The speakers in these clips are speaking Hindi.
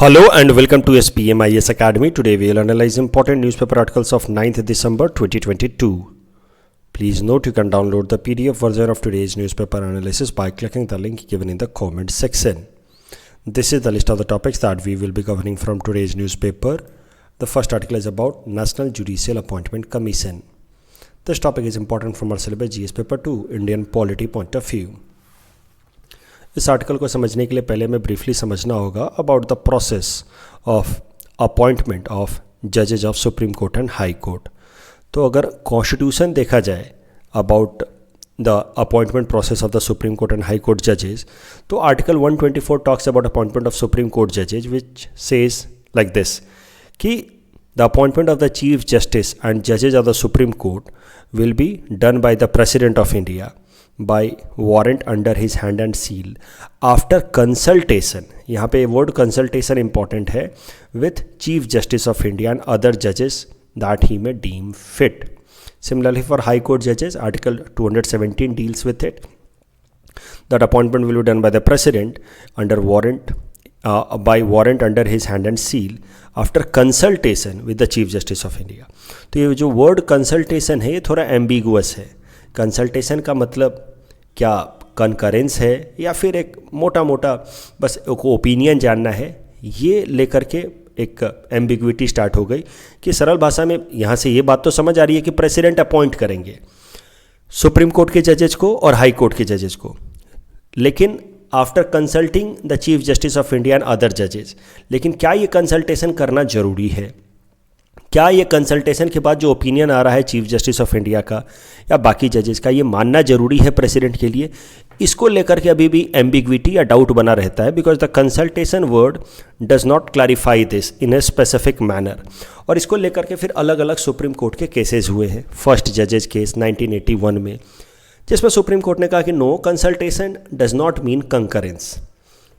Hello and welcome to SPM IS Academy. Today we will analyze important newspaper articles of 9th December 2022. Please note you can download the PDF version of today's newspaper analysis by clicking the link given in the comment section. This is the list of the topics that we will be covering from today's newspaper. The first article is about National Judicial Appointment Commission. This topic is important from our syllabus GS paper 2 Indian polity point of view. इस आर्टिकल को समझने के लिए पहले हमें ब्रीफली समझना होगा about the process of appointment of जजेज of supreme court and high court. तो अगर कॉन्स्टिट्यूशन देखा जाए about the appointment process of the supreme court and high court जजेज, तो article 124 talks about appointment of supreme court जजेज विच सेज लाइक दिस कि the appointment of the chief justice and जजेज of the supreme court will be done by the president of India by warrant under his hand and seal after consultation. यहाँ पे वर्ड कंसल्टेशन इंपॉर्टेंट है with Chief Justice of India and other judges that he may deem fit. Similarly for High Court judges, Article 217 deals with it. That appointment will be done by the President under warrant by warrant under his hand and seal after consultation with the Chief Justice of India. तो ये जो वर्ड कंसल्टेशन है ये थोड़ा एम्बिगुअस है. कंसल्टेशन का मतलब क्या कंकरेंस है या फिर एक मोटा मोटा बस एक ओपिनियन जानना है, ये लेकर के एक एम्बिग्विटी स्टार्ट हो गई कि सरल भाषा में यहाँ से ये बात तो समझ आ रही है कि प्रेसिडेंट अपॉइंट करेंगे सुप्रीम कोर्ट के जजेज को और हाई कोर्ट के जजेज को, लेकिन after consulting the chief justice of India and other जजेज. लेकिन क्या ये कंसल्टेशन करना ज़रूरी है? क्या ये कंसल्टेशन के बाद जो ओपिनियन आ रहा है चीफ जस्टिस ऑफ इंडिया का या बाकी जजेस का, ये मानना जरूरी है प्रेसिडेंट के लिए? इसको लेकर के अभी भी एम्बिग्विटी या डाउट बना रहता है because the consultation word does not clarify this in a specific manner. और इसको लेकर के फिर अलग अलग सुप्रीम कोर्ट के केसेस हुए हैं. फर्स्ट जजेज केस 1981 में, जिसमें सुप्रीम कोर्ट ने कहा कि no, consultation does not mean concurrence.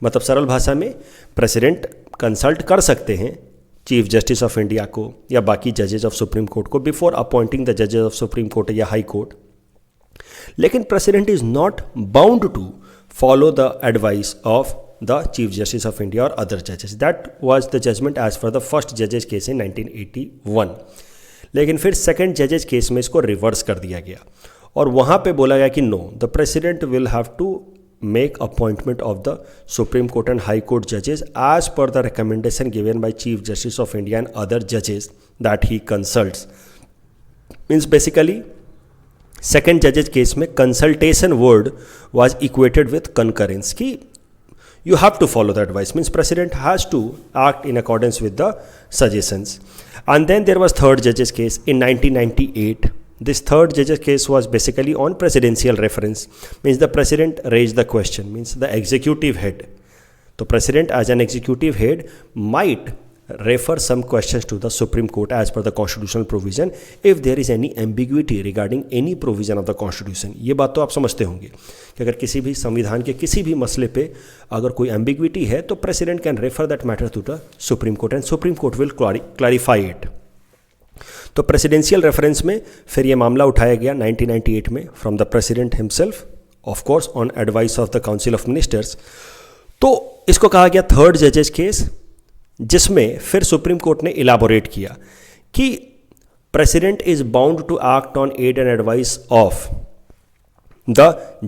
मतलब सरल भाषा में प्रेसिडेंट कंसल्ट कर सकते हैं चीफ जस्टिस ऑफ इंडिया को या बाकी जजेज ऑफ सुप्रीम कोर्ट को बिफोर अपॉइंटिंग द जजेज ऑफ सुप्रीम कोर्ट या हाई कोर्ट, लेकिन president is not bound to follow the advice of the chief justice of India और अदर जजेस. That was the judgement as for the first जजेज case in 1981. लेकिन फिर सेकेंड जजेज केस में इसको रिवर्स कर दिया गया और वहाँ पे बोला गया कि no, the president will have to make appointment of the Supreme Court and High Court judges as per the recommendation given by Chief Justice of India and other judges that he consults. Means basically second judges case में consultation word was equated with concurrence कि you have to follow the advice, means president has to act in accordance with the suggestions. And then there was third judges case in 1998. This third judge's case was basically on presidential reference, means the president raised the question, means the executive head. So president as an executive head might refer some questions to the Supreme Court as per the constitutional provision if there is any ambiguity regarding any provision of the constitution. ये बात तो आप समझते होंगे कि अगर किसी भी संविधान के किसी भी मसले पे अगर कोई ambiguity है तो president can refer that matter to the Supreme Court and Supreme Court will clarify it. तो प्रेसिडेंशियल रेफरेंस में फिर ये मामला उठाया गया 1998 में from the president himself, of course on advice of the council of ministers. तो इसको कहा गया थर्ड जजेस केस, जिसमें फिर सुप्रीम कोर्ट ने इलाबोरेट किया कि president is bound to act on aid and advice of the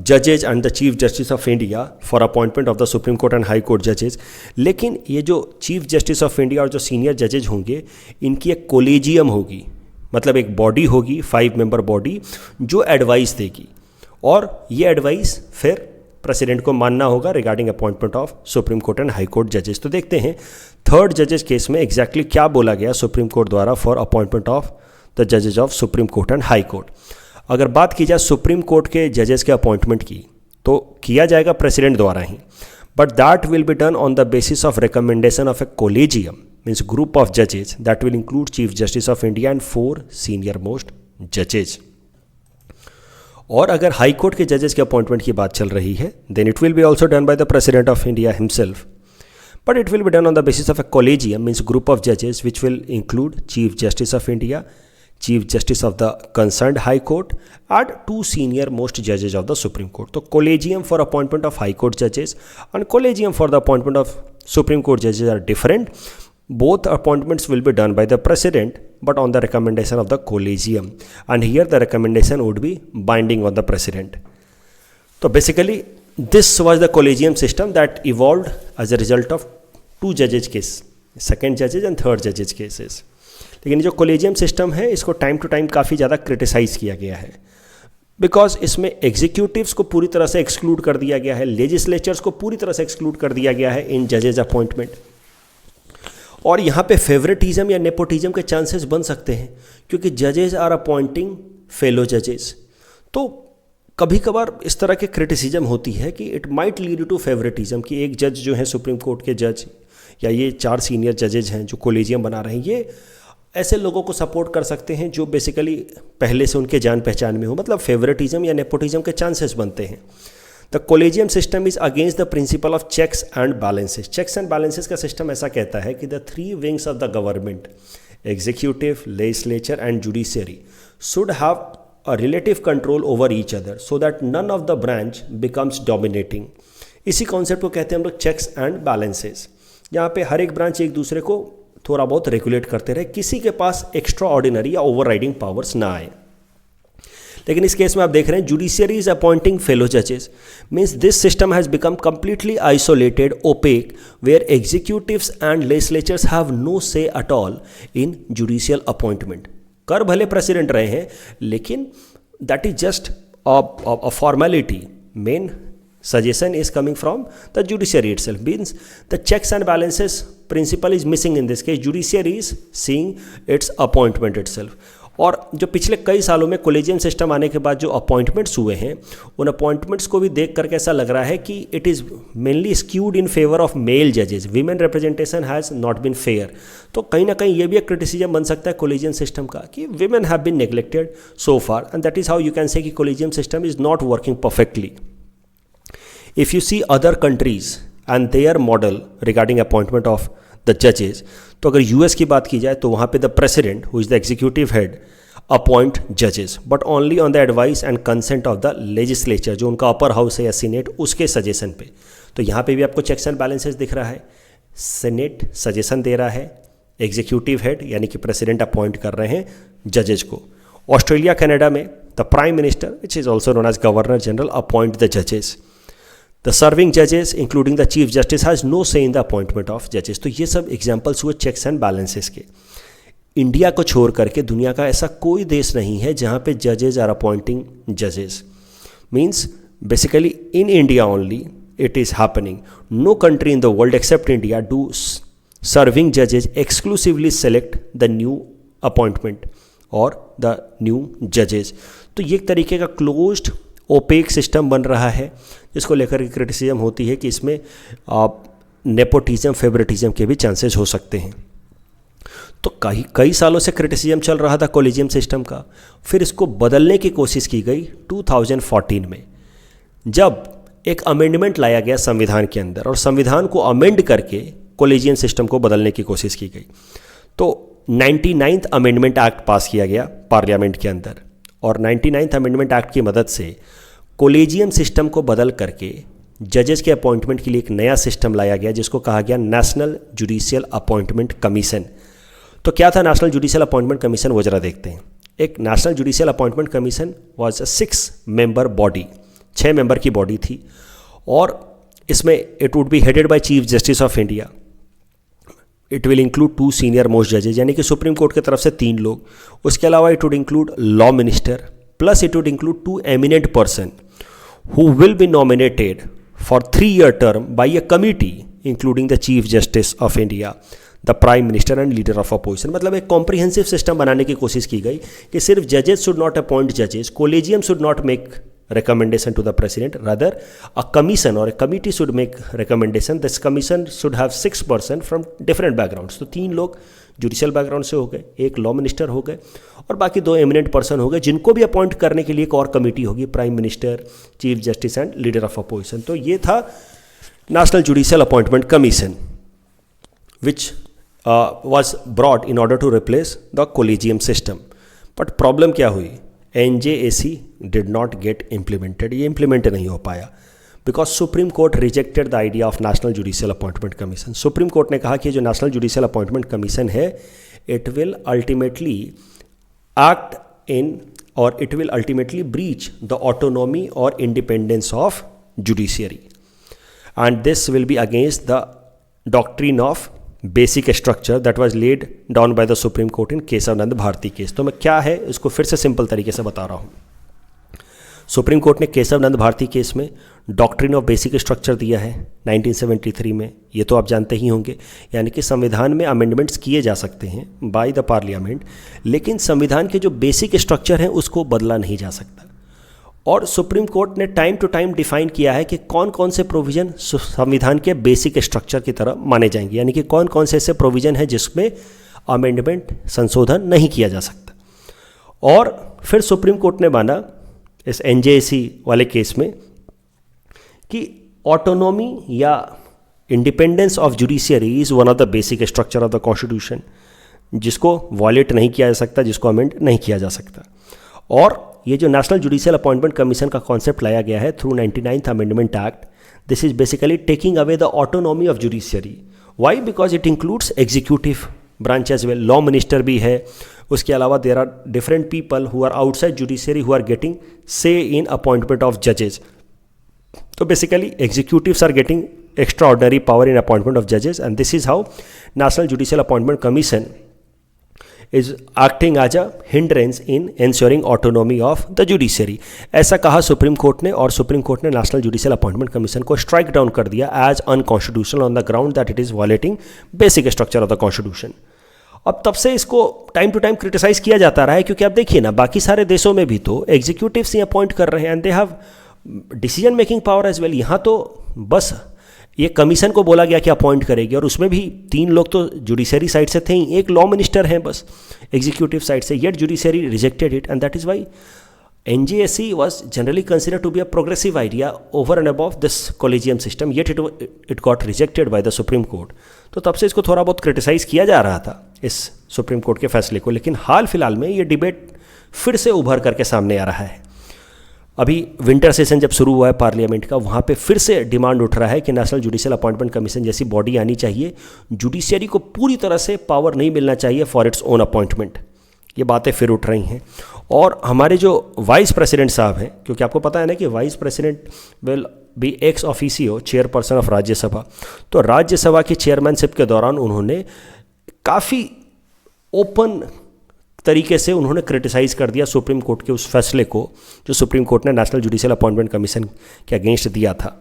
judges and the chief justice of India for appointment of the Supreme Court and High Court judges. लेकिन ये जो चीफ जस्टिस ऑफ इंडिया और जो सीनियर जजेज होंगे इनकी एक कोलेजियम होगी, मतलब एक बॉडी होगी, 5 मेंबर बॉडी जो एडवाइस देगी और ये एडवाइस फिर प्रेसिडेंट को मानना होगा regarding appointment of supreme court and high court जजेस. तो देखते हैं थर्ड जजेस केस में एग्जैक्टली क्या बोला गया सुप्रीम कोर्ट द्वारा फॉर अपॉइंटमेंट ऑफ द जजेज of supreme court and high court. अगर बात की जाए सुप्रीम कोर्ट के जजेस के अपॉइंटमेंट की तो किया जाएगा प्रेसिडेंट द्वारा ही, but that will be done on the basis of recommendation of a collegium, means group of जजेस that will include chief justice of India and 4 senior most जजेस. और अगर हाई कोर्ट के जजेस के अपॉइंटमेंट की बात चल रही है then it will be also done by the president of India himself, but it will be done on the basis of a collegium, means group of जजेस which will include chief justice of India, Chief Justice of the concerned High Court, and 2 senior most judges of the Supreme Court. तो collegium for appointment of High Court judges and collegium for the appointment of Supreme Court judges are different. Both appointments will be done by the President, but on the recommendation of the collegium. And here the recommendation would be binding on the President. So basically, this was the collegium system that evolved as a result of 2 judges case, second judges and third judges cases. लेकिन जो कोलेजियम सिस्टम है इसको टाइम टू टाइम काफ़ी ज़्यादा क्रिटिसाइज़ किया गया है, बिकॉज इसमें एग्जीक्यूटिव्स को पूरी तरह से एक्सक्लूड कर दिया गया है, लेजिस्लेचर्स को पूरी तरह से एक्सक्लूड कर दिया गया है इन जजेज अपॉइंटमेंट, और यहाँ पे फेवरेटिज्म या नेपोटिज्म के चांसेस बन सकते हैं क्योंकि जजेज आर अपॉइंटिंग फेलो जजेस। तो कभी कभार इस तरह के क्रिटिसिज्म होती है कि it might lead to favouritism, कि एक जज जो है सुप्रीम कोर्ट के जज या ये 4 सीनियर जजेज हैं जो कोलेजियम बना रहे हैं, ये ऐसे लोगों को सपोर्ट कर सकते हैं जो बेसिकली पहले से उनके जान पहचान में हो, मतलब फेवरेटिज्म या नेपोटिज्म के चांसेस बनते हैं। The collegium system is against the principle of checks and balances. Checks and balances का सिस्टम ऐसा कहता है कि the 3 wings of the government, executive, legislature and judiciary, should have a relative control over each other so that none of the branch becomes dominating। इसी कॉन्सेप्ट को कहते हैं हम लोग चेक्स एंड बैलेंसेस, यहाँ पे हर एक ब्रांच एक दूसरे को थोड़ा बहुत रेगुलेट करते रहे, किसी के पास एक्स्ट्रा ऑर्डिनरी या ओवरराइडिंग पावर्स ना आए। लेकिन इस केस में आप देख रहे हैं जुडिशियरी इज अपॉइंटिंग फेलो जजेस, means this system has become completely isolated, opaque, where executives and legislatures have no say at all in judicial appointment. कर भले प्रेसिडेंट रहे हैं लेकिन that is just a formality, main suggestion is coming from the judiciary itself, means the checks and balances principle is missing in this case, judiciary is seeing its appointment itself। और जो पिछले कई सालों में कोलेजियम सिस्टम आने के बाद जो अपॉइंटमेंट्स हुए हैं, उन अपॉइंटमेंट्स को भी देख करके ऐसा लग रहा है कि it is mainly skewed in favour of male जजेस, women representation has not been fair. तो कहीं ना कहीं ये भी एक क्रिटिसिज्म बन सकता है कोलेजियम सिस्टम का कि women have been neglected so far, and that is how you can say कि collegium system is not working perfectly. If you see other countries and their model regarding appointment of the judges, तो अगर US की बात की जाए तो वहाँ पे the president who is the executive head appoint judges but only on the advice and consent of the legislature, जो उनका upper house है या senate, उसके suggestion पे। तो यहाँ पे भी आपको checks and balances दिख रहा है, senate suggestion दे रहा है, executive head यानी कि president appoint कर रहे हैं judges को। ऑस्ट्रेलिया कनाडा में the prime minister which is also known as governor general appoint the judges। The serving judges including the chief justice has no say in the appointment of judges। तो ये सब एग्जाम्पल्स हुए चेक्स एंड बैलेंसेस के। इंडिया को छोड़ करके दुनिया का ऐसा कोई देश नहीं है जहाँ पे जजेज आर अपॉइंटिंग जजेस, means basically in India only it is happening. No country in the world accept India do serving जजेज exclusively select the new appointment और द न्यू जजेज। तो ये एक तरीके का क्लोज्ड ओपेक सिस्टम बन रहा है, जिसको लेकर के क्रिटिसिज्म होती है कि इसमें नेपोटिज्म, फेवरेटिज्म के भी चांसेस हो सकते हैं। तो कई सालों से क्रिटिसिज्म चल रहा था कोलेजियम सिस्टम का, फिर इसको बदलने की कोशिश की गई 2014 में, जब एक अमेंडमेंट लाया गया संविधान के अंदर और संविधान को अमेंड करके कोलेजियम सिस्टम को बदलने की कोशिश की गई। तो 99th अमेंडमेंट एक्ट पास किया गया पार्लियामेंट के अंदर, और 99th अमेंडमेंट एक्ट की मदद से कोलेजियम सिस्टम को बदल करके जजेस के अपॉइंटमेंट के लिए एक नया सिस्टम लाया गया जिसको कहा गया नेशनल जुडिशियल अपॉइंटमेंट कमीशन। तो क्या था नेशनल जुडिशियल अपॉइंटमेंट कमीशन, वो जरा देखते हैं। एक national judicial appointment commission was a 6 member body, 6 member की बॉडी थी, और इसमें it would be headed by chief justice of India. It will include 2 senior most जजेज, यानी कि सुप्रीम कोर्ट की तरफ से 3 लोग। उसके अलावा it would include law minister, plus it would include 2 eminent person who will be nominated for 3-year term by a committee including the chief justice of India, the prime minister and leader of opposition. मतलब एक कॉम्प्रिहेंसिव सिस्टम बनाने की कोशिश की गई कि सिर्फ जजेस शुड नॉट अपॉइंट जजेस, collegium should not make recommendation to the president, rather a commission or a committee should make recommendation। this commission should have 6 person from different backgrounds। तो 3 लोग जुडिशियल बैकग्राउंड से हो गए, एक लॉ मिनिस्टर हो गए, और बाकी 2 एमिनेंट पर्सन हो गए, जिनको भी अपॉइंट करने के लिए एक और कमिटी होगी, prime minister, chief justice and leader of opposition. तो ये था national judicial appointment commission which was brought in order to replace the collegium system। But problem क्या हुई, NJAC did not gate implemented, ये इम्प्लीमेंट नहीं हो पाया because supreme court rejected the idea of national judicial appointment commission. Supreme court ने कहा कि जो नेशनल जुडिशियल अपॉइंटमेंट कमीशन है it will ultimately act in और it will ultimately breach the autonomy और independence of judiciary and this will be against the doctrine of basic structure that was laid down by the supreme court in Kesavananda Bharati case. तो मैं क्या है इसको फिर से सिंपल तरीके से बता रहा हूँ। सुप्रीम कोर्ट ने केशवनंद भारती केस में डॉक्ट्रिन ऑफ बेसिक स्ट्रक्चर दिया है 1973 में, ये तो आप जानते ही होंगे, यानी कि संविधान में अमेंडमेंट्स किए जा सकते हैं बाय द पार्लियामेंट, लेकिन संविधान के जो बेसिक स्ट्रक्चर हैं उसको बदला नहीं जा सकता। और सुप्रीम कोर्ट ने टाइम टू टाइम डिफाइन किया है कि कौन कौन से प्रोविज़न संविधान के बेसिक स्ट्रक्चर की तरह माने जाएंगे, यानी कि कौन कौन से ऐसे प्रोविज़न हैं जिसमें अमेंडमेंट संशोधन नहीं किया जा सकता। और फिर सुप्रीम कोर्ट ने माना इस एनजेएसी वाले केस में कि ऑटोनॉमी या independence of judiciary is one of the basic structure of the constitution, जिसको वॉयलेट नहीं किया जा सकता, जिसको अमेंड नहीं किया जा सकता। और ये जो नेशनल जुडिशियल अपॉइंटमेंट कमीशन का कॉन्सेप्ट लाया गया है through 99th amendment act, this is basically taking away the autonomy of judiciary. Why? Because it includes executive branch as well, law minister भी है, उसके अलावा there are different people who are outside judiciary who are getting say in appointment of जजेस। तो basically executives are getting extraordinary power in appointment of जजेस and this is how national judicial appointment commission is acting as a hindrance in ensuring autonomy of the judiciary। ऐसा कहा सुप्रीम कोर्ट ने, और सुप्रीम कोर्ट ने नेशनल जुडिशियल अपॉइंटमेंट कमीशन को स्ट्राइक डाउन कर दिया as unconstitutional on the ground that it is violating basic structure of the constitution. अब तब से इसको टाइम टू टाइम क्रिटिसाइज किया जाता रहा है, क्योंकि आप देखिए ना बाकी सारे देशों में भी तो एग्जीक्यूटिव्स ही अपॉइंट कर रहे हैं and they have decision making power as well. यहाँ तो बस ये कमीशन को बोला गया कि अपॉइंट करेगी, और उसमें भी 3 लोग तो जुडिशरी साइड से थे ही, एक लॉ मिनिस्टर हैं बस एग्जीक्यूटिव साइड से, yet judiciary rejected it and that is why NJAC was generally considered to be a progressive idea over and above this collegium system, yet it got rejected by the supreme court. तो तब से इसको थोड़ा बहुत क्रिटिसाइज किया जा रहा था इस सुप्रीम कोर्ट के फैसले को, लेकिन हाल फिलहाल में ये डिबेट फिर से उभर करके सामने आ रहा है। अभी विंटर सेशन जब शुरू हुआ है पार्लियामेंट का, वहाँ पे फिर से डिमांड उठ रहा है कि नेशनल जुडिशियल अपॉइंटमेंट कमीशन जैसी बॉडी आनी चाहिए, जुडिशियरी को पूरी तरह से पावर नहीं मिलना चाहिए फॉर इट्स ओन अपॉइंटमेंट। ये बातें फिर उठ रही हैं। और हमारे जो वाइस प्रेसिडेंट साहब हैं, क्योंकि आपको पता है ना कि vice president will be ex officio chairperson of Rajya Sabha, तो राज्यसभा की चेयरमैनशिप के दौरान उन्होंने काफ़ी ओपन तरीके से उन्होंने क्रिटिसाइज़ कर दिया सुप्रीम कोर्ट के उस फैसले को जो सुप्रीम कोर्ट ने नेशनल जुडिशियल अपॉइंटमेंट कमीशन के अगेंस्ट दिया था।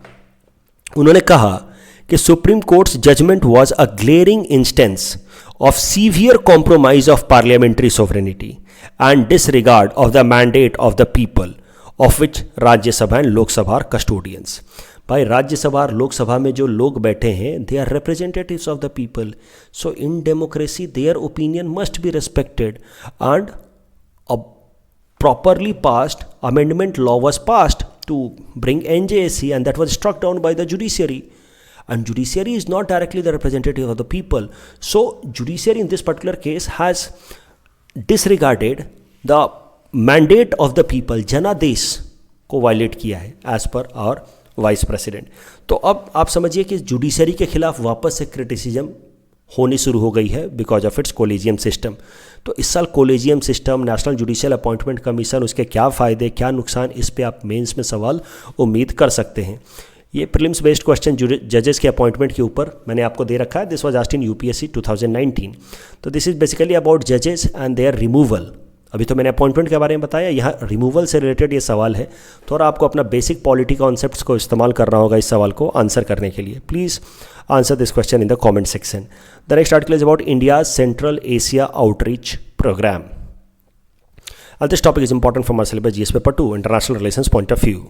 उन्होंने कहा कि supreme court's judgement was a glaring instance of severe compromise of parliamentary sovereignty and disregard of the mandate of the people of which Rajya Sabha and Lok Sabha are custodians. भाई राज्यसभा और लोकसभा में जो लोग बैठे हैं they are representatives of the people, so in democracy their opinion must be respected and a properly passed amendment law was passed to bring NJAC and that was struck down by the judiciary, and judiciary is not directly the representative of the people, so judiciary in this particular case has disregarded the mandate of the people, जनादेश को वायलेट किया है as per hour vice president. तो अब आप समझिए कि जुडिशरी के खिलाफ वापस से क्रिटिसिज्म होनी शुरू हो गई है because of its collegium system. तो इस साल collegium system, national judicial appointment commission, उसके क्या फ़ायदे क्या नुकसान, इस पे आप मेंस में सवाल उम्मीद कर सकते हैं। ये प्रीलिम्स बेस्ड क्वेश्चन जजेस के अपॉइंटमेंट के ऊपर मैंने आपको दे रखा है। This was asked in UPSC 2019। तो दिस इज बेसिकली अबाउट जजेस एंड देयर रिमूवल। अभी तो मैंने अपॉइंटमेंट के बारे में बताया, यहाँ रिमूवल से रिलेटेड ये सवाल है। थोड़ा आपको अपना बेसिक पॉलिटी कॉन्सेप्ट्स को इस्तेमाल करना होगा इस सवाल को आंसर करने के लिए। Please answer this question in the comment section. The next article is about India Central Asia outreach program. And this topic is important from our syllabus GS paper 2 international relations point of view।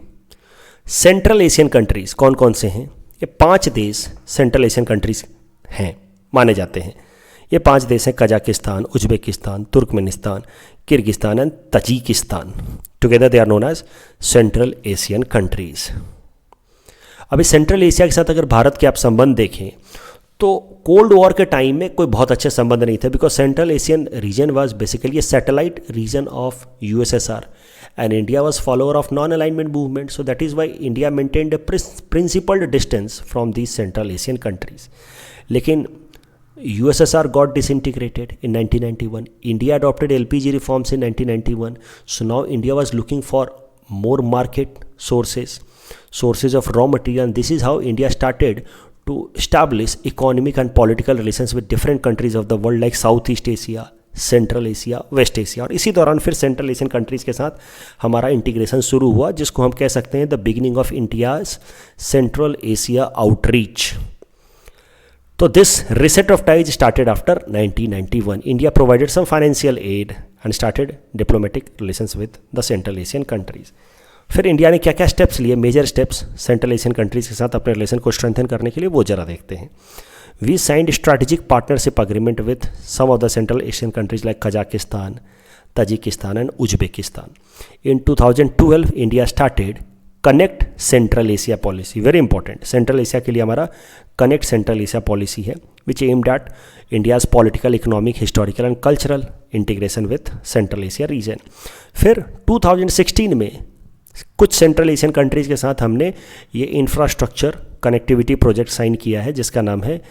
Central Asian countries कौन कौन से हैं? ये 5 देश सेंट्रल एशियन कंट्रीज़ हैं, माने जाते हैं। ये 5 देश हैं Kazakhstan, Uzbekistan, Turkmenistan, Kyrgyzstan and Tajikistan. Together they are known as Central Asian countries. अभी सेंट्रल एशिया के साथ अगर भारत के आप संबंध देखें तो कोल्ड वॉर के टाइम में कोई बहुत अच्छे संबंध नहीं थे, because Central Asian region was basically a satellite region of USSR and India was follower of non-alignment movement, so that is why India maintained a principled distance from these Central Asian countries. लेकिन USSR got disintegrated in 1991. India adopted LPG reforms in 1991. So now India was looking for more market sources of raw material, and this is how India started to establish economic and political relations with different countries of the world like Southeast Asia, Central Asia, West Asia, और इसी दौरान फिर सेंट्रल एशियन कंट्रीज़ के साथ हमारा इंटीग्रेशन शुरू हुआ, जिसको हम कह सकते हैं the beginning of India's Central Asia outreach. तो this reset of ties started after 1991. India provided some financial aid and started diplomatic relations with the Central Asian countries. फिर इंडिया ने क्या क्या स्टेप्स लिए, major steps Central Asian countries के साथ अपने रिलेशन को स्ट्रेंथन करने के लिए, वो जरा देखते हैं. We signed strategic partnership agreement with some of the Central Asian countries like Kazakhstan, Tajikistan and Uzbekistan. In 2012, India started Connect Central Asia policy. Very important. Central Asia के लिए हमारा Connect Central Asia policy है, which aimed at India's political, economic, historical and cultural integration with Central Asia region. फिर 2016 में कुछ सेंट्रल एशियन कंट्रीज़ के साथ हमने ये इंफ्रास्ट्रक्चर कनेक्टिविटी प्रोजेक्ट साइन किया है, जिसका नाम है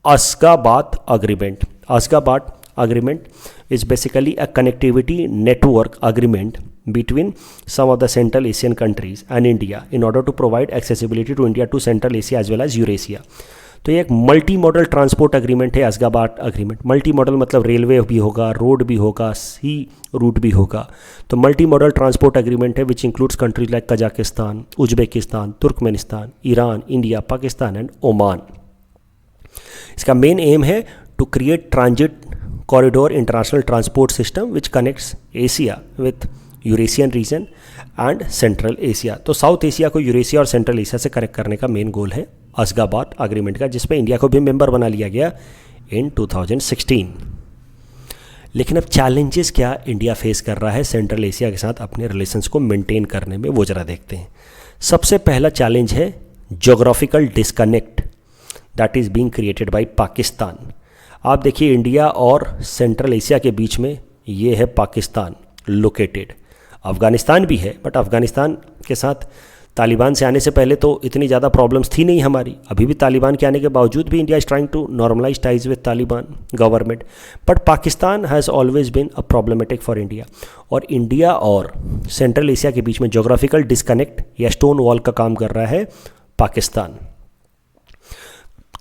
Ashgabat agreement. Ashgabat agreement is basically a connectivity network agreement between some of the Central Asian countries and India in order to provide accessibility to India to Central Asia as well as Eurasia. तो ये एक मल्टी मॉडल ट्रांसपोर्ट अग्रीमेंट है, अशगाबाद अग्रीमेंट. मल्टी मॉडल मतलब रेलवे भी होगा, रोड भी होगा, सी रूट भी होगा. तो मल्टी मॉडल ट्रांसपोर्ट अग्रीमेंट है which includes countries like Kazakhstan, Uzbekistan, Turkmenistan, Iran, India, Pakistan and Oman. इसका मेन एम है to create transit corridor international transport system which connects Asia with Eurasian region and Central Asia. तो साउथ एशिया को यूरेशिया और सेंट्रल एशिया से कनेक्ट करने का मेन गोल है अशगाबाद अग्रीमेंट का, जिसमें इंडिया को भी मेंबर बना लिया गया इन 2016. लेकिन अब चैलेंजेस क्या इंडिया फेस कर रहा है सेंट्रल एशिया के साथ अपने रिलेशंस को मेंटेन करने में, वो जरा देखते हैं. सबसे पहला चैलेंज है geographical disconnect that is being created by Pakistan. आप देखिए इंडिया और सेंट्रल एशिया के बीच में ये है पाकिस्तान लोकेटेड. अफ़गानिस्तान भी है, बट अफ़गानिस्तान के साथ तालिबान से आने से पहले तो इतनी ज़्यादा प्रॉब्लम्स थी नहीं हमारी. अभी भी तालिबान के आने के बावजूद भी India is trying to normalise ties with Taliban government, but Pakistan has always been a problematic for India. और इंडिया और सेंट्रल एशिया के बीच में जोग्राफिकल डिस्कनेक्ट या स्टोन वॉल का काम कर रहा है पाकिस्तान.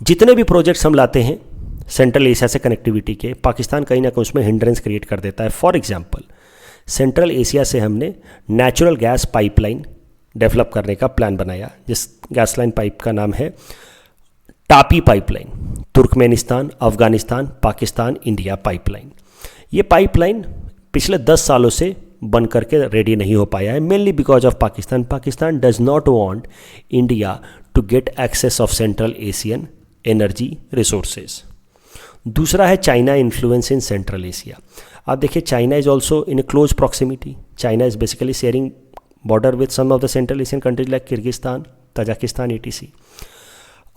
जितने भी प्रोजेक्ट्स हम लाते हैं सेंट्रल एशिया से कनेक्टिविटी के, पाकिस्तान कहीं ना कहीं उसमें हिंड्रेंस क्रिएट कर देता है. फॉर एग्जाम्पल सेंट्रल एशिया से हमने नेचुरल गैस पाइपलाइन डेवलप करने का प्लान बनाया, जिस गैस लाइन पाइप का नाम है TAPI pipeline. Turkmenistan, Afghanistan, Pakistan, India pipeline. ये पाइपलाइन पिछले 10 सालों से बन करके रेडी नहीं हो पाया है, mainly because of Pakistan. Pakistan does not want India to get access of Central Asian energy resources. दूसरा है China influence in Central Asia. आप देखिए China is also in a close proximity. China is basically sharing border with some of the Central Asian countries like Kyrgyzstan, Tajikistan, etc.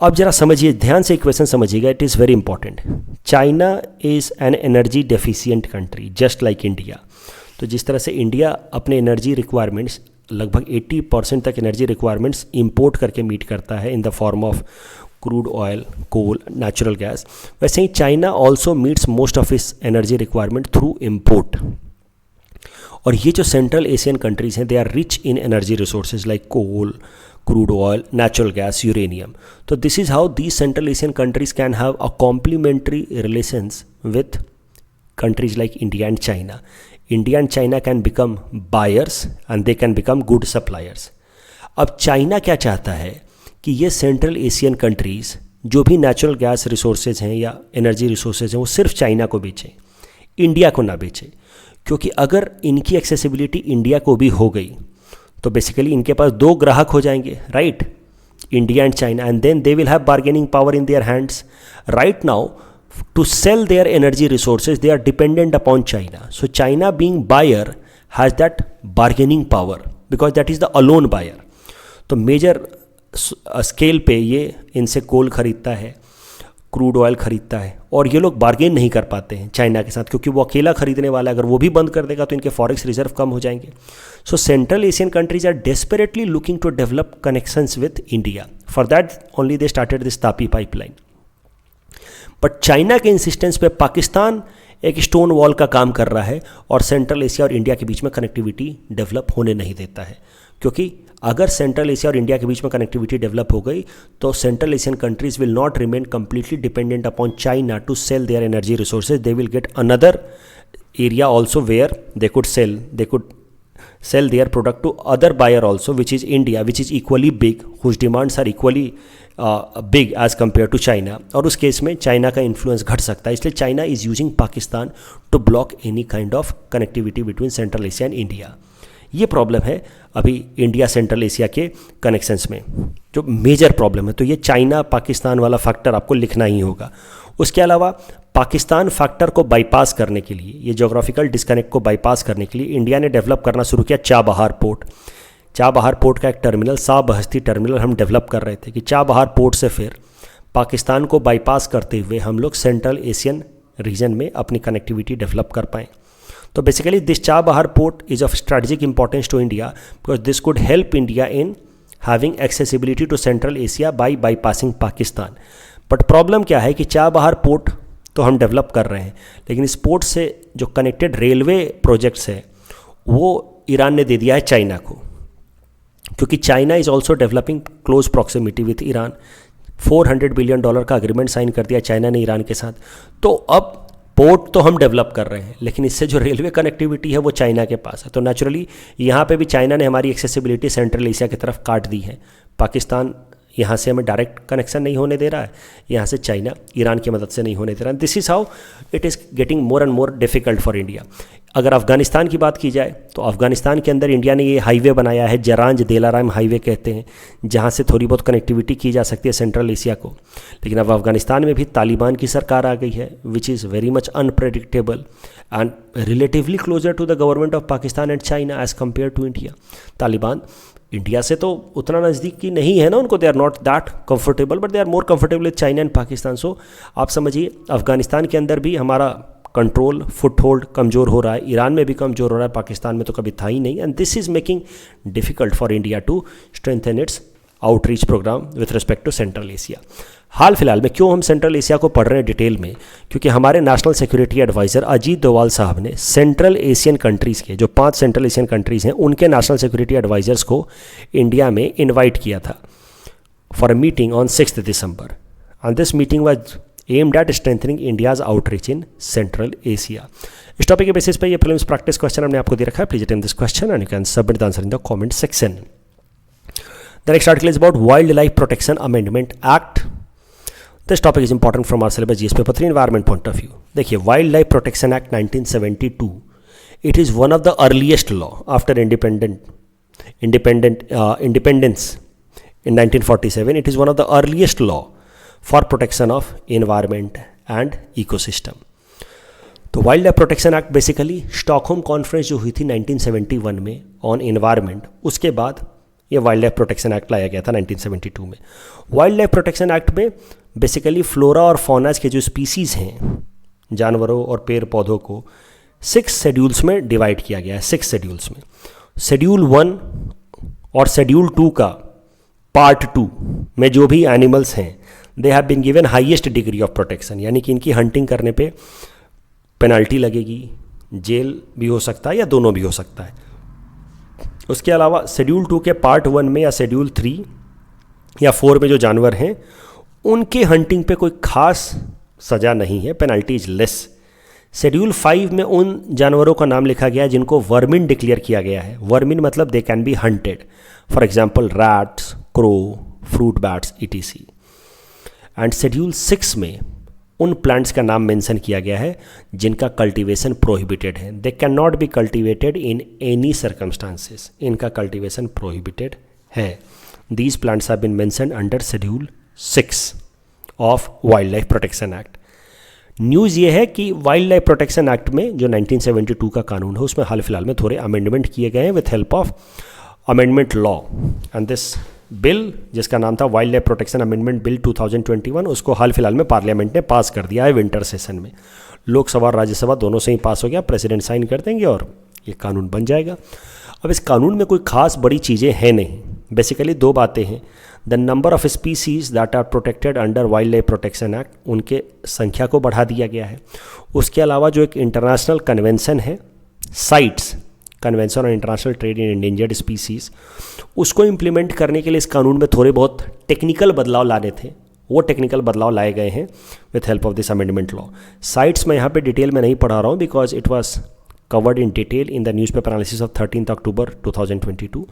अब जरा समझिए, ध्यान से इक्वेशन समझिएगा, it is very important. China is an energy deficient country just like India. तो जिस तरह से इंडिया अपने एनर्जी रिक्वायरमेंट्स लगभग 80% तक एनर्जी रिक्वायरमेंट्स इंपोर्ट करके मीट करता है in the form of crude oil, coal, natural gas, वैसे ही China also meets most of इस एनर्जी रिक्वायरमेंट थ्रू इम्पोर्ट. और ये जो सेंट्रल एशियन कंट्रीज़ हैं they are rich in energy resources like coal, crude oil, natural gas, uranium. तो this is how these Central Asian countries can have a complementary relations with countries like India and China. India and China can become buyers and they can become good suppliers. अब चाइना क्या चाहता है कि ये सेंट्रल एशियन कंट्रीज़ जो भी नेचुरल गैस रिसोर्सेज हैं या एनर्जी रिसोर्सेज हैं वो सिर्फ चाइना को बेचें, इंडिया को ना बेचें. क्योंकि अगर इनकी एक्सेसिबिलिटी इंडिया को भी हो गई तो बेसिकली इनके पास 2 ग्राहक हो जाएंगे, right, India and China, and then they will have bargaining power in their hands. Right now to sell their energy resources they are dependent upon China. So China being buyer has that bargaining power because that is the alone buyer. तो मेजर स्केल पे ये इनसे कोल खरीदता है, क्रूड ऑयल खरीदता है, और ये लोग बार्गेन नहीं कर पाते हैं चाइना के साथ, क्योंकि वो अकेला खरीदने वाला है। अगर वो भी बंद कर देगा तो इनके फॉरेक्स रिजर्व कम हो जाएंगे। So Central Asian countries are desperately looking to develop connections with India. For that only they started this TAPI pipeline. But China के इंसिस्टेंस पे पाकिस्तान एक स्टोन वॉल का काम कर रहा है और सेंट्रल एशिया और इंडिया के बीच में कनेक्टिविटी डेवलप होने नहीं देता है। क्योंकि अगर सेंट्रल एशिया और इंडिया के बीच में कनेक्टिविटी डेवलप हो गई तो Central Asian countries will not remain completely dependent upon China to sell their energy resources. They will get another area also where they could sell their product to other buyer also, which is India, which is equally big, whose demands are equally big as compared to China. और उस केस में चाइना का इन्फ्लुएंस घट सकता है। इसलिए China is using Pakistan to block any kind of connectivity between Central Asia and India. ये प्रॉब्लम है अभी इंडिया सेंट्रल एशिया के कनेक्शंस में, जो मेजर प्रॉब्लम है। तो ये चाइना पाकिस्तान वाला फैक्टर आपको लिखना ही होगा। उसके अलावा पाकिस्तान फैक्टर को बाईपास करने के लिए, ये जोग्राफिकल डिस्कनेक्ट को बाईपास करने के लिए इंडिया ने डेवलप करना शुरू किया चाबहार पोर्ट। चाबहार पोर्ट का एक टर्मिनल, सा बहस्ती टर्मिनल हम डेवलप कर रहे थे कि चाबहार पोर्ट से फिर पाकिस्तान को बाईपास करते हुए हम लोग सेंट्रल एशियन रीजन में अपनी कनेक्टिविटी डेवलप कर पाएँ। तो basically this Chabahar port is of strategic importance to India because this could help India in having accessibility to Central Asia by bypassing Pakistan. But problem क्या है कि चाबहार पोर्ट तो हम डेवलप कर रहे हैं, लेकिन इस पोर्ट से जो कनेक्टेड रेलवे प्रोजेक्ट्स है वो ईरान ने दे दिया है चाइना को, क्योंकि China is also developing close proximity with Iran. $400 billion का अग्रीमेंट साइन कर दिया चाइना ने ईरान के साथ। तो अब पोर्ट तो हम डेवलप कर रहे हैं, लेकिन इससे जो रेलवे कनेक्टिविटी है वो चाइना के पास है। तो नेचुरली यहाँ पे भी चाइना ने हमारी एक्सेसिबिलिटी सेंट्रल एशिया की तरफ काट दी है। पाकिस्तान यहाँ से हमें डायरेक्ट कनेक्शन नहीं होने दे रहा है, यहाँ से चाइना ईरान की मदद से नहीं होने दे रहा है। This is how it is getting more and more difficult for India. अगर अफगानिस्तान की बात की जाए तो अफगानिस्तान के अंदर इंडिया ने ये हाईवे बनाया है, जरांज देलाराम हाईवे कहते हैं, जहाँ से थोड़ी बहुत कनेक्टिविटी की जा सकती है सेंट्रल एशिया को। लेकिन अब अफगानिस्तान में भी तालिबान की सरकार आ गई है, which is very much unpredictable and relatively closer to the government of Pakistan and China as compare to India. Taliban India से तो उतना नज़दीकी नहीं है ना उनको, they are not that comfortable, but they are more comfortable with China and Pakistan. So आप समझिए अफगानिस्तान के अंदर भी हमारा कंट्रोल फुट होल्ड कमज़ोर हो रहा है, ईरान में भी कमज़ोर हो रहा है, पाकिस्तान में तो कभी था ही नहीं। And this is making difficult for India to strengthen its outreach programme with respect to Central Asia. हाल फिलहाल में क्यों हम सेंट्रल एशिया को पढ़ रहे हैं डिटेल में, क्योंकि हमारे national security adviser Ajit Doval साहब ने सेंट्रल एशियन कंट्रीज़ के जो 5 सेंट्रल एशियन कंट्रीज़ हैं उनके नेशनल सिक्योरिटी एडवाइज़र्स को इंडिया में इन्वाइट किया था for a meeting on 6 December. And this meeting was aimed at strengthening India's outreach in Central Asia. इस टॉपिक के बेसिस पर ये प्रीलिम्स प्रैक्टिस क्वेश्चन हमने आपको दे रखा है। Please attempt this question and you can submit the answer in the comment section. The next article is about wildlife protection amendment act. This topic is important from our syllabus GS paper 3 environment point of view. देखिए, wildlife protection act 1972 it is one of the earliest law after independence in 1947. It is one of the earliest law for protection of environment and ecosystem. तो wild life protection act basically Stockholm conference जो हुई थी 1971 में ऑन एनवायरनमेंट, उसके बाद ये वाइल्ड लाइफ प्रोटेक्शन एक्ट लाया गया था 1972 में। वाइल्ड लाइफ प्रोटेक्शन एक्ट में बेसिकली फ्लोरा और फौनाज के जो स्पीसीज़ हैं, जानवरों और पेड़ पौधों को 6 शेड्यूल्स में डिवाइड किया गया है। 6 शेड्यूल्स में शेड्यूल 1 और शेड्यूल 2 का पार्ट 2 में जो भी एनिमल्स हैं they have been given highest degree of protection, यानी कि इनकी हंटिंग करने पे पेनल्टी लगेगी, जेल भी हो सकता है या दोनों भी हो सकता है। उसके अलावा शेड्यूल 2 के पार्ट 1 में या शेड्यूल 3 या 4 में जो जानवर हैं उनके हंटिंग पे कोई खास सज़ा नहीं है, पेनल्टी इज लेस। शेड्यूल 5 में उन जानवरों का नाम लिखा गया है जिनको वर्मिन डिक्लेयर किया गया है। वर्मिन मतलब they can be hunted, for example rats, crow, fruit bats etc. And schedule 6 में उन प्लांट्स का नाम मेंशन किया गया है जिनका कल्टीवेशन प्रोहिबिटेड है। They can not be cultivated in any circumstances, इनका कल्टीवेशन प्रोहिबिटेड है। These plants have been mentioned under schedule 6 of wildlife protection act. News ये है कि वाइल्ड लाइफ प्रोटेक्शन एक्ट में जो 1972 का कानून है उसमें हाल फिलहाल में थोड़े अमेंडमेंट किए गए हैं with help of amendment law, and this bill जिसका नाम था wild life protection amendment bill 2021, उसको हाल फिलहाल में पार्लियामेंट ने पास कर दिया है विंटर सेशन में। लोकसभा और राज्यसभा दोनों से ही पास हो गया, प्रेसिडेंट साइन कर देंगे और ये कानून बन जाएगा। अब इस कानून में कोई खास बड़ी चीज़ें हैं नहीं, बेसिकली दो बातें हैं। The number of species that are protected under wildlife protection act, उनके संख्या को बढ़ा दिया गया है। उसके अलावा जो एक इंटरनेशनल कन्वेंशन है, sites convention on international trade in endangered species, उसको इम्प्लीमेंट करने के लिए इस कानून में थोड़े बहुत टेक्निकल बदलाव लाने थे, वो टेक्निकल बदलाव लाए गए हैं with help of this amendment law. Sites मैं यहाँ पे डिटेल में नहीं पढ़ा रहा हूँ because it was covered in detail in the newspaper analysis of 13 अक्टूबर 2022।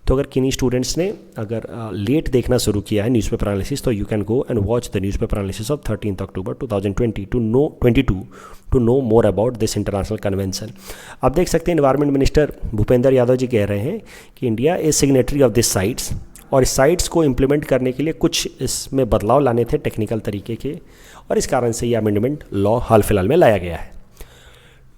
तो अगर किन्हीं स्टूडेंट्स ने अगर लेट देखना शुरू किया है न्यूज़पेपर एनालिसिस, तो you can go and watch the newspaper analysis of 13 October 2020 to know more about this international convention. आप देख सकते हैं एनवायरमेंट मिनिस्टर भूपेंद्र यादव जी कह रहे हैं कि India is signatory of this CITES, और इस साइट्स को इम्प्लीमेंट करने के लिए कुछ इसमें बदलाव लाने थे टेक्निकल तरीके के, और इस कारण से ये अमेंडमेंट लॉ हाल फिलहाल में लाया गया है।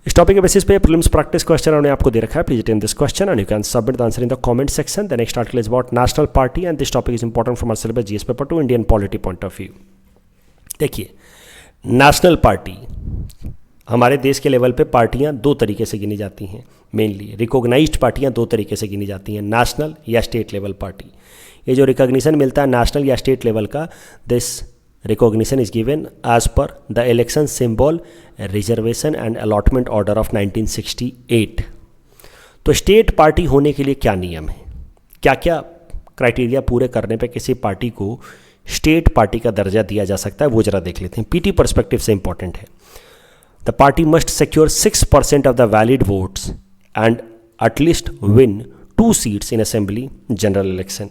इस टॉपिक के बेसिस पे प्रीलिम्स प्रैक्टिस क्वेश्चन उन्होंने आपको दे रखा है। Please attend this question and you can submit the answer in the comment section. The next article is about national party and this topic is important from our syllabus GS paper two Indian polity point of view. देखिए, नेशनल पार्टी, हमारे देश के लेवल पे पार्टियां दो तरीके से गिनी जाती हैं। मेनली रिकॉग्नाइज्ड पार्टियां दो तरीके से गिनी जाती हैं, नेशनल या स्टेट लेवल पार्टी। ये जो रिकॉग्निशन मिलता है नेशनल या स्टेट लेवल का, this recognition is given as per the election symbol reservation and allotment order of 1968। तो स्टेट पार्टी होने के लिए क्या नियम है, क्या क्या क्राइटेरिया पूरे करने पे किसी पार्टी को स्टेट पार्टी का दर्जा दिया जा सकता है, वो जरा देख लेते हैं। पीटी पर्सपेक्टिव से इंपॉर्टेंट है। The party must secure 6% of the valid votes and at least win 2 seats in assembly general election,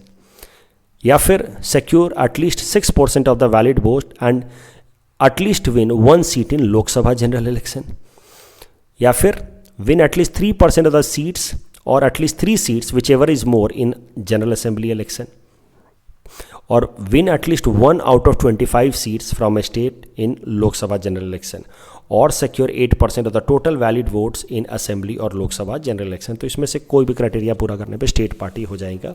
या फिर secure at least 6% of the valid vote and at least win 1 seat in Lok Sabha general election, या फिर win at least 3% of the seats और at least 3 seats whichever is more in general assembly election, और win at least 1 out of 25 seats from a state in Lok Sabha general election, और secure 8% of the total valid votes in assembly और लोकसभा जनरल इलेक्शन। तो इसमें से कोई भी क्राइटेरिया पूरा करने पे स्टेट पार्टी हो जाएगा।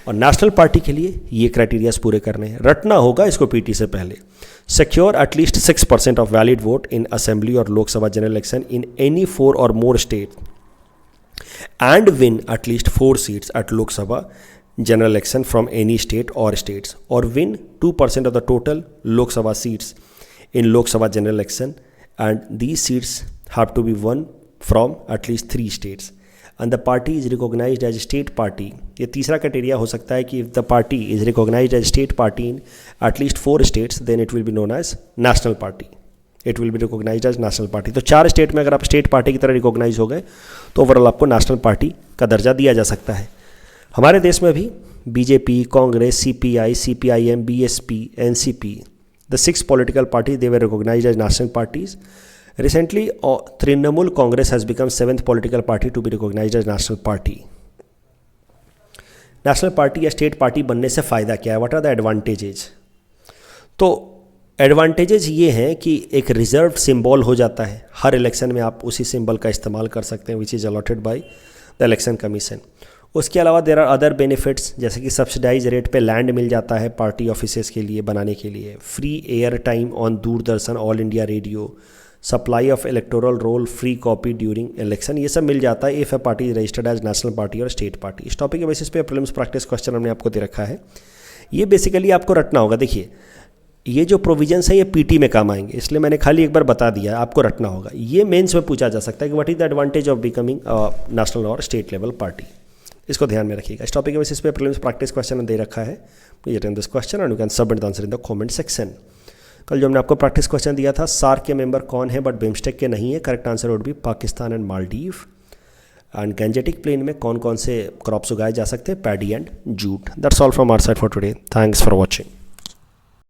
और नेशनल पार्टी के लिए ये क्राइटेरियाज पूरे करने हैं, रटना होगा इसको पीटी से पहले। Secure at least 6% of valid vote in assembly और Lok Sabha general election in any 4 और more state and win at least 4 seats at Lok Sabha general election from any state और स्टेट्स, और win 2% of the total Lok Sabha seats in Lok Sabha general election and these seats have to be won from at least 3 states and the party is recognized as a state party। ये तीसरा क्राइटेरिया हो सकता है कि if the party is recognized as state party in at least 4 states then it will be known as national party, it will be recognized as national party। तो 4 स्टेट में अगर आप स्टेट पार्टी की तरह रिकॉग्नाइज हो गए तो ओवरऑल आपको नेशनल पार्टी का दर्जा दिया जा सकता है। हमारे देश में भी BJP, Congress, CPI, CPIM, BSP, NCP, the 6 political party they were recognised as national parties. Recently, Trinamool Congress has become 7th political party to be recognized as national party। National party या स्टेट पार्टी बनने से फ़ायदा क्या है, व्हाट आर द एडवांटेजेस? तो एडवांटेजेस ये हैं कि एक रिजर्व सिंबल हो जाता है, हर इलेक्शन में आप उसी सिंबल का इस्तेमाल कर सकते हैं which is allotted by the election commission. उसके अलावा देयर आर अदर बेनिफिट्स, जैसे कि सब्सिडाइज रेट पे लैंड मिल जाता है पार्टी ऑफिसेस के लिए बनाने के लिए, free air time on Doordarshan, all India radio, supply of electoral roll, free copy during election, ये सब मिल जाता है if a party is registered as national party और स्टेट पार्टी। इस टॉपिक के बेसिस पे प्रीलिम्स प्रैक्टिस क्वेश्चन हमने आपको दे रखा है, ये बेसिकली आपको रटना होगा। देखिए, ये जो प्रोविजंस है ये पीटी में काम आएंगे, इसलिए मैंने खाली एक बार बता दिया, आपको रटना होगा। ये मेंस में पूछा जा सकता है कि what is the advantage of becoming national और स्टेट लेवल पार्टी, इसको ध्यान में रखिएगा। इस टॉपिक के बेसिस पे प्रीलिम्स प्रैक्टिस क्वेश्चन दे रखा है, please attend this question and you can submit the answer in the comment section. कल जो हमने आपको प्रैक्टिस क्वेश्चन दिया था, सार्क के मेंबर कौन है बट बिम्स्टेक के नहीं है, correct answer would be Pakistan and Maldives. And Gangetic plain में कौन कौन से क्रॉप्स उगाए जा सकते हैं, paddy and jute. That's all from our side for today, thanks for watching.